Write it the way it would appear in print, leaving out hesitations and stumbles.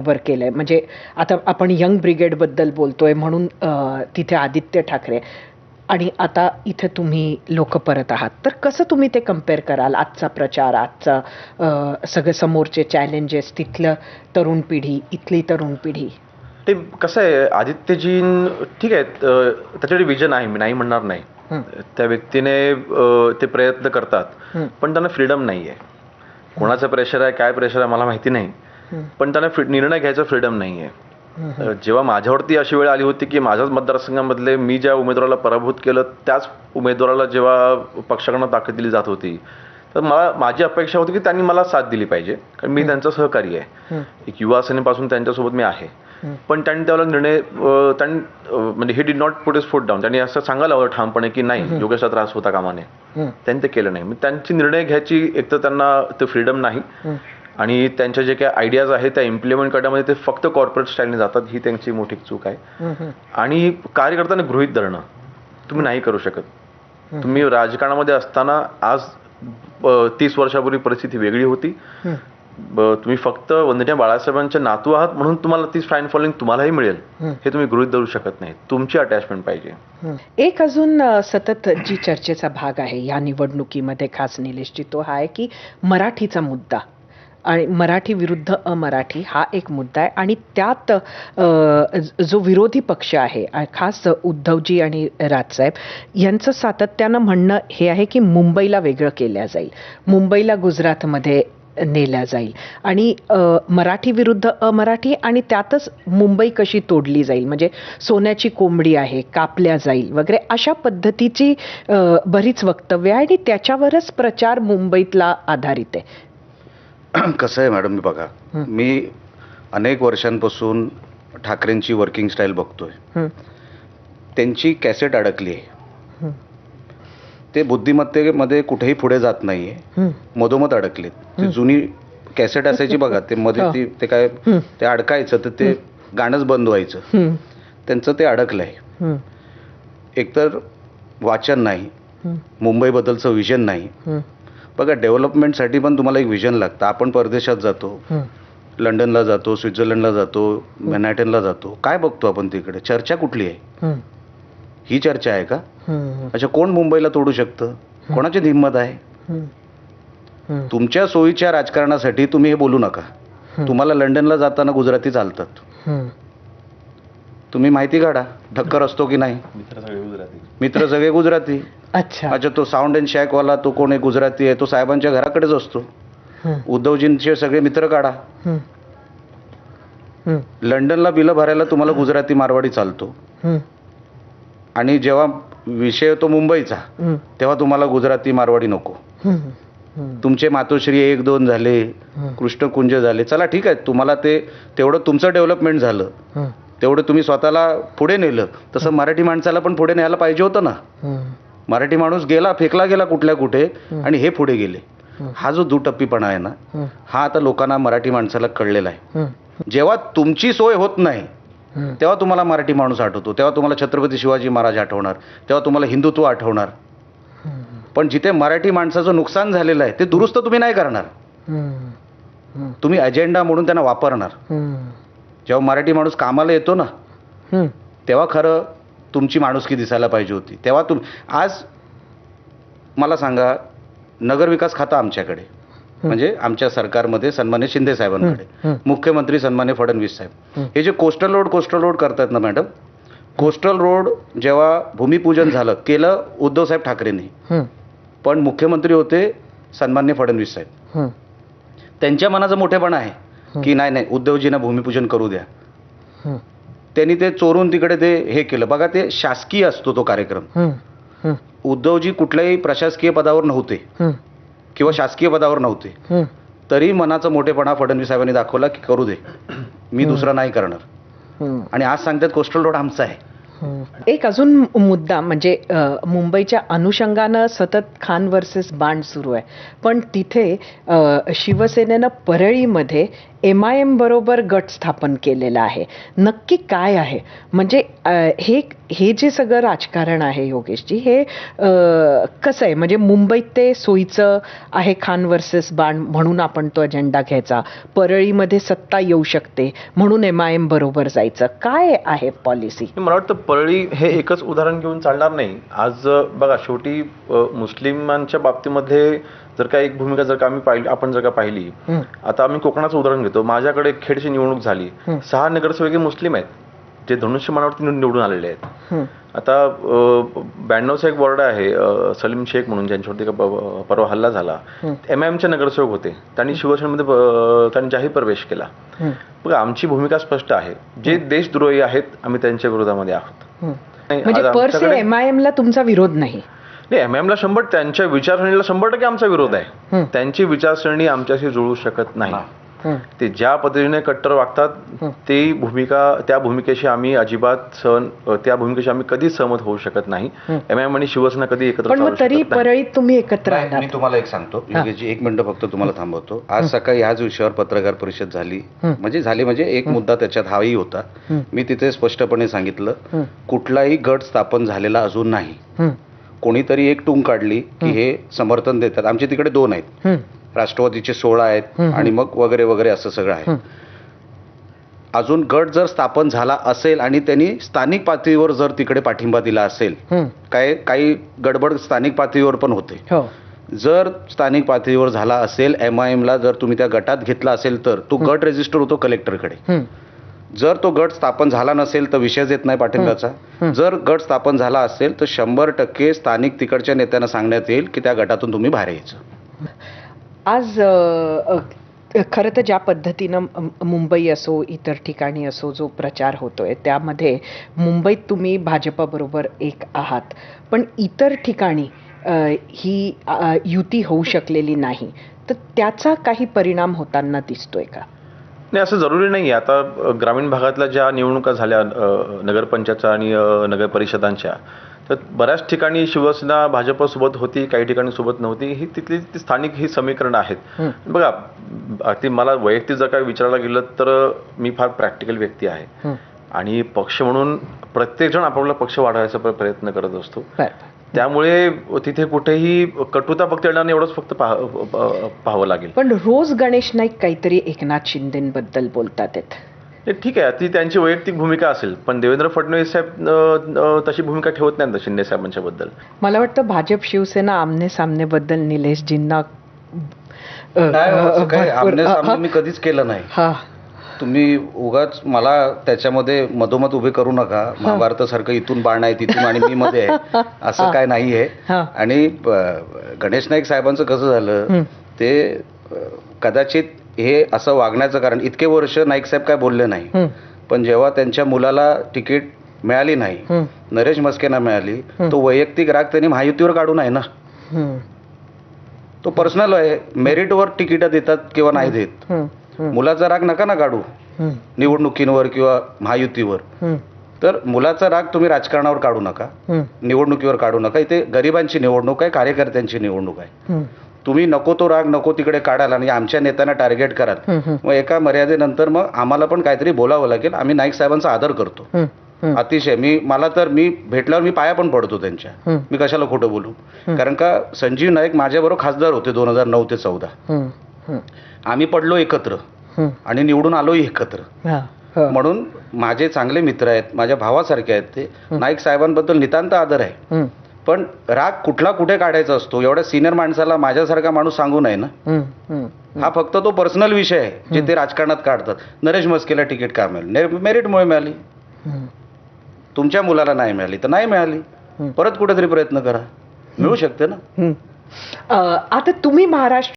बरोबर केलंय. म्हणजे आता आपण यंग ब्रिगेडबद्दल बोलतोय म्हणून तिथे आदित्य ठाकरे आणि आता इथे तुम्ही लोक परत आहात, तर कसं तुम्ही ते कम्पेअर कराल? आजचा प्रचार, आजचा सगळे समोरचे चॅलेंजेस, तिथलं तरुण पिढी, इथली तरुण पिढी. ते कसं आहे, आदित्यजी ठीक आहे, त्याच्याकडे विजन आहे, मी नाही म्हणणार नाही. त्या व्यक्तीने ते प्रयत्न करतात, पण त्यांना फ्रीडम नाही आहे. कोणाचं प्रेशर आहे, काय प्रेशर आहे मला माहिती नाही, पण त्यांना निर्णय घ्यायचा फ्रीडम नाही आहे. जेव्हा माझ्यावरती अशी वेळ आली होती की माझ्याच मतदारसंघामधले मी ज्या उमेदवाराला पराभूत केलं त्याच उमेदवाराला जेव्हा पक्षाकडनं ताकद दिली जात होती, तर माझी अपेक्षा होती की त्यांनी मला साथ दिली पाहिजे, कारण मी त्यांचा सहकारी आहे. एक युवा सेनेपासून त्यांच्यासोबत मी आहे. पण त्यांनी त्याला निर्णय म्हणजे he did not put his foot down. त्यांनी असं सांगायला हवं ठामपणे की नाही, योगेशला त्रास होता कामा नये. त्यांनी ते केलं नाही. त्यांची निर्णय घ्यायची एक तर त्यांना ते फ्रीडम नाही, आणि त्यांच्या जे काही आयडियाज आहेत त्या इम्प्लिमेंट करण्यामध्ये ते फक्त कॉर्पोरेट स्टाईलने जातात, ही त्यांची मोठी चूक आहे. आणि कार्यकर्त्यांना गृहीत धरणं तुम्ही नाही करू शकत. तुम्ही राजकारणामध्ये असताना, आज 30 वर्षापूर्वी परिस्थिती वेगळी होती. तुम्ही फक्त वंदनीय बाळासाहेबांचे नातू आहात म्हणून तुम्हाला तीच फॅन फॉलोइंग तुम्हालाही मिळेल हे तुम्ही गृहीत धरू शकत नाही. तुमची अटॅचमेंट पाहिजे. एक अजून सतत जी चर्चेचा भाग आहे या निवडणुकीमध्ये खास निलेशजी, तो हा आहे की मराठीचा मुद्दा आणि मराठी विरुद्ध अमराठी हा एक मुद्दा आहे. आणि त्यात जो विरोधी पक्ष आहे, खास उद्धवजी आणि राजसाहेब यांचं सातत्यानं म्हणणं हे आहे की मुंबईला वेगळं केल्या जाईल, मुंबईला गुजरातमध्ये नेल्या जाईल, आणि मराठी विरुद्ध अमराठी, आणि त्यातच मुंबई कशी तोडली जाईल, म्हणजे सोन्याची कोंबडी आहे, कापल्या जाईल वगैरे, अशा पद्धतीची बरीच वक्तव्य आहे, आणि त्याच्यावरच प्रचार मुंबईतला आधारित आहे. कसं आहे मॅडम, बघा, मी अनेक वर्षांपासून ठाकरेंची वर्किंग स्टाईल बघतोय. त्यांची कॅसेट अडकली आहे. ते बुद्धिमत्तेमध्ये कुठेही पुढे जात नाहीये, मधोमध अडकलेत. ते जुनी कॅसेट असायची बघा, ते मध्ये ते काय ते अडकायचं तर ते गाणंच बंद व्हायचं. त्यांचं ते अडकलंय. एकतर वाचन नाही, मुंबईबद्दलचं विजन नाही. बघा, डेव्हलपमेंटसाठी पण तुम्हाला एक विजन लागतं. आपण परदेशात जातो, लंडनला जातो, स्वित्झर्लंडला जातो, मॅनहॅटनला जातो, काय बघतो आपण तिकडे? चर्चा कुठली आहे? ही चर्चा आहे का? अच्छा, कोण मुंबईला तोडू शकतं? कोणाची हिंमत आहे? तुमच्या सोयीच्या राजकारणासाठी तुम्ही हे बोलू नका. तुम्हाला लंडनला जाताना गुजराती चालतात, तुम्ही माहिती काढा. ढक्कर असतो की नाही? मित्र सगळे गुजराती. अच्छा, तो साऊंड अँड शॅकवाला तो कोण आहे, गुजराती आहे, तो साहेबांच्या घराकडेच असतो. उद्धवजींचे सगळे मित्र काढा. लंडनला बिलं भरायला तुम्हाला गुजराती मारवाडी चालतो, आणि जेव्हा विषय येतो मुंबईचा तेव्हा तुम्हाला गुजराती मारवाडी नको. तुमचे मातोश्री 1-2 झाले, कृष्णकुंज झाले, चला ठीक आहे, तुम्हाला ते तेवढं तुमचं डेव्हलपमेंट झालं, तेवढं तुम्ही स्वतःला पुढे नेलं. तसं मराठी माणसाला पण पुढे न्यायला पाहिजे होतं ना. मराठी माणूस गेला, फेकला गेला कुठल्या कुठे, आणि हे पुढे गेले. हा जो दुटप्पीपणा आहे ना, हा आता लोकांना, मराठी माणसाला कळलेला आहे. जेव्हा तुमची सोय होत नाही तेव्हा तुम्हाला मराठी माणूस आठवतो, तेव्हा तुम्हाला छत्रपती शिवाजी महाराज आठवणार, तेव्हा तुम्हाला हिंदुत्व आठवणार. पण जिथे मराठी माणसाचं नुकसान झालेलं आहे ते दुरुस्त तुम्ही नाही करणार. तुम्ही अजेंडा म्हणून त्यांना वापरणार. जेव्हा मराठी माणूस कामाला येतो ना, तेव्हा खरं तुमची माणुसकी दिसायला पाहिजे होती. तेव्हा आज मला सांगा, नगरविकास खातं आमच्याकडे, म्हणजे आमच्या सरकारमध्ये सन्मान्य शिंदे साहेबांकडे, मुख्यमंत्री सन्मान्य फडणवीस साहेब. हे जे कोस्टल रोड करतात ना मॅडम, कोस्टल रोड जेव्हा भूमिपूजन केलं उद्धव साहेब ठाकरेंनी, पण मुख्यमंत्री होते सन्मान्य फडणवीस साहेब. त्यांच्या मनाचा मोठेपणा आहे की नाही उद्धवजींना भूमिपूजन करू द्या. त्यांनी ते चोरून तिकडे ते हे केलं. बघा, ते शासकीय असतो तो कार्यक्रम. उद्धवजी कुठल्याही प्रशासकीय पदावर नव्हते किंवा शासकीय पदावर नव्हते, तरी मनाचा मोठेपणा फडणवीस साहेबांनी दाखवला की करू दे, मी दुसरा नाही करणार. आणि आज सांगतात कोस्टल रोड आमचा आहे. एक अजून मुद्दा म्हणजे मुंबईच्या अनुषंगानं सतत खान वर्सेस बांड सुरू आहे, पण तिथे शिवसेनेनं परळीमध्ये MIM बरोबर गट स्थापन केलेला आहे. नक्की काय आहे? म्हणजे हे जे सगळं राजकारण आहे योगेशजी, हे कसं आहे? म्हणजे मुंबईत ते सोयीचं आहे, खान वर्सेस बाण म्हणून आपण तो अजेंडा घ्यायचा, परळीमध्ये सत्ता येऊ शकते म्हणून MIM बरोबर जायचं, काय आहे पॉलिसी? मला वाटतं परळी हे एकच उदाहरण घेऊन चालणार नाही. आज बघा, शेवटी मुस्लिमांच्या बाबतीमध्ये जर का एक भूमिका आपण जर का पाहिली, आता आम्ही कोकणाचं उदाहरण घेतो. माझ्याकडे खेडची निवडणूक झाली, 6 नगरसेवक मुस्लिम आहेत जे धनुष्यबाणावरती निवडून आलेले आहेत. आता 92चा एक वॉर्ड आहे सलीम शेख म्हणून, ज्यांच्यावरती परवा हल्ला झाला. MIMचे नगरसेवक होते, त्यांनी शिवसेनेमध्ये त्यांनी जाहीर प्रवेश केला. बघा, आमची भूमिका स्पष्ट आहे. जे देशद्रोही आहेत आम्ही त्यांच्या विरोधामध्ये आहोत. म्हणजे पर से MIM ला तुमचा विरोध नाही? नाही, MIM ला त्यांच्या विचारसरणीला 100% आमचा विरोध आहे. त्यांची विचारसरणी आमच्याशी जुळू शकत नाही. ते ज्या पद्धतीने कट्टर वागतात त्या भूमिकेशी आम्ही कधीच सहमत होऊ शकत नाही. MIM आणि शिवसेना कधी एकत्र पण मग तरी परळीत तुम्ही एकत्र आहात. मी तुम्हाला एक सांगतो योगेशजी, 1 मिनिट फक्त तुम्हाला थांबवतो. आज सकाळी ह्याच विषयावर पत्रकार परिषद झाली. म्हणजे एक मुद्दा त्याच्यात हाही होता. मी तिथे स्पष्टपणे सांगितलं, कुठलाही गट स्थापन झालेला अजून नाही. कोणीतरी एक टूंग काढली की हे समर्थन देतात. आमचे तिकडे 2 आहेत, राष्ट्रवादीचे 16 आहेत आणि मग वगैरे वगैरे असं सगळं आहे. अजून गट जर स्थापन झाला असेल आणि त्यांनी स्थानिक पातळीवर जर तिकडे पाठिंबा दिला असेल, काही गडबड स्थानिक पातळीवर पण होते. जर स्थानिक पातळीवर झाला असेल, MIM ला जर तुम्ही त्या गटात घेतला असेल तर तो गट रजिस्टर होतो कलेक्टरकडे. जर तो गट स्थापन झाला नसेल तर विषयच येत नाही पाठिंब्याचा. जर गट स्थापन झाला असेल तर 100% स्थानिक तिकडच्या नेत्यांना सांगण्यात येईल की त्या गटातून तुम्ही बाहेर यायचं. आज खरं तर ज्या पद्धतीनं मुंबई असो इतर ठिकाणी असो जो प्रचार होतोय, त्यामध्ये मुंबईत तुम्ही भाजपबरोबर एक आहात, पण इतर ठिकाणी ही युती होऊ शकलेली नाही, तर त्याचा काही परिणाम होताना दिसतोय का? नाही, असं जरुरी नाही आहे. आता ग्रामीण भागातल्या ज्या निवडणुका झाल्या नगरपंचायतच्या आणि नगर परिषदांच्या, तर बऱ्याच ठिकाणी शिवसेना भाजपसोबत होती, काही ठिकाणी सोबत नव्हती. ही तिथली स्थानिक ही समीकरणं आहेत. बघा, ती मला वैयक्तिक जर काय विचारायला गेलं तर मी फार प्रॅक्टिकल व्यक्ती आहे आणि पक्ष म्हणून प्रत्येकजण आपापला पक्ष वाढवायचा प्रयत्न करत असतो. त्यामुळे तिथे कुठेही कटुता फक्त येणार नाही, एवढंच फक्त पाहावं लागेल. पण रोज गणेश नाईक काहीतरी एकनाथ शिंदेबद्दल बोलतात. ठीक आहे, ती त्यांची वैयक्तिक भूमिका असेल, पण देवेंद्र फडणवीस साहेब तशी भूमिका ठेवत नाहीत शिंदे साहेबांच्या बद्दल. मला वाटतं भाजप शिवसेना आमने सामने बद्दल निलेशजींना आमने सामने मी कधीच केलं नाही. तुम्ही उगाच मला त्याच्यामध्ये मधोमध उभे करू नका. महाभारतासारखं इथून बाण आहे तिथून आणि मी मध्ये आहे असं काय नाहीये. आणि गणेश नाईक साहेबांचं कसं झालं, ते कदाचित हे असं वागण्याचं कारण, इतके वर्ष नाईक साहेब काय बोलले नाही, पण जेव्हा त्यांच्या मुलाला तिकीट मिळाली नाही, नरेश म्हस्केंना मिळाली, तो वैयक्तिक राग त्यांनी महायुतीवर काढून आहे ना. तो पर्सनल आहे. मेरिटवर तिकीट देतात किंवा नाही देत. मुलाचा राग नका ना काढू निवडणुकींवर किंवा महायुतीवर. तर मुलाचा राग तुम्ही राजकारणावर काढू नका, निवडणुकीवर काढू नका. इथे गरिबांची निवडणूक आहे, कार्यकर्त्यांची निवडणूक आहे. तुम्ही नको तो राग नको तिकडे काढाल आणि आमच्या नेत्यांना टार्गेट कराल, मग एका मर्यादेनंतर मग आम्हाला पण काहीतरी बोलावं लागेल. आम्ही नाईक साहेबांचा आदर करतो अतिशय. मी भेटल्यावर मी पाया पण पडतो त्यांच्या. मी कशाला खोटं बोलू, कारण का संजीव नाईक माझ्याबरोबर खासदार होते 2009 ते 14. आम्ही पडलो एकत्र आणि निवडून आलोही एकत्र. म्हणून माझे चांगले मित्र आहेत, माझ्या भावासारखे आहेत ते. नाईक साहेबांबद्दल नितांत आदर आहे. पण राग कुठला कुठे काढायचा असतो एवढ्या सिनियर माणसाला माझ्यासारखा माणूस सांगू नये ना. हा फक्त तो पर्सनल विषय आहे जे ते राजकारणात काढतात. नरेश म्हस्केला तिकीट का मिळाली? मेरिटमुळे मिळाली. तुमच्या मुलाला नाही मिळाली तर नाही मिळाली, परत कुठेतरी प्रयत्न करा, मिळू शकते ना. आता तुम्ही महाराष्ट्र